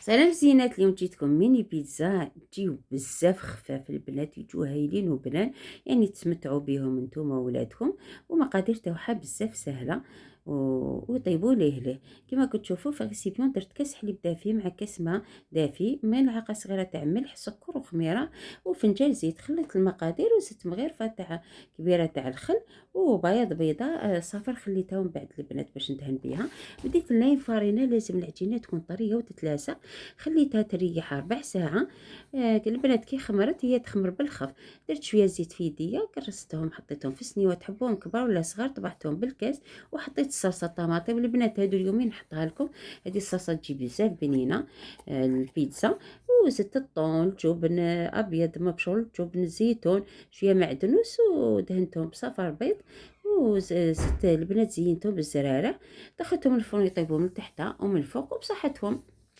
سلام زينات، اليوم جيتكم ميني بيتزا تجيو بزاف خفاف. البنات يجوا هايلين وبنان، يعني تسمتعوا بهم نتوما وولادكم. ومقادير تاعها بزاف سهله وطيبوا ليه كما كتشوفوا. في ريسيبيون درت كاس حليب دافي مع كاس ماء دافي، ملعقه صغيره تاع ملح، سكر وخميره وفنجان زيت. خليت المقادير وزدت مغرفه تاع كبيره تاع الخل وبياض بيضه صفر، خليتها من بعد البنات باش ندهن بها. بديت نلاين فارينه، لازم العجينه تكون طريه وتتلاسى. خليتها تريح ربع ساعة. البنات كي خمرت هي تخمر بالخف. درت شوية زيت في يديا، كرستهم حطيتهم في صنيوة، تحبوهم كبار ولا صغار طبعتهم بالكاس. وحطيت الصلصة طماطم. البنات هادو اليومين نحطها لكم، هذه الصلصة تجي بزاف بنينة. البيتزا. وزدت الطون، الجبن ابيض مبشور، جبن زيتون، شويه معدنوس، ودهنتهم بصفر بيض. وزدت البنات زينتهم بالزرارة. دخلتهم الفرن يطيبوا من تحت ومن فوق وبصحتهم.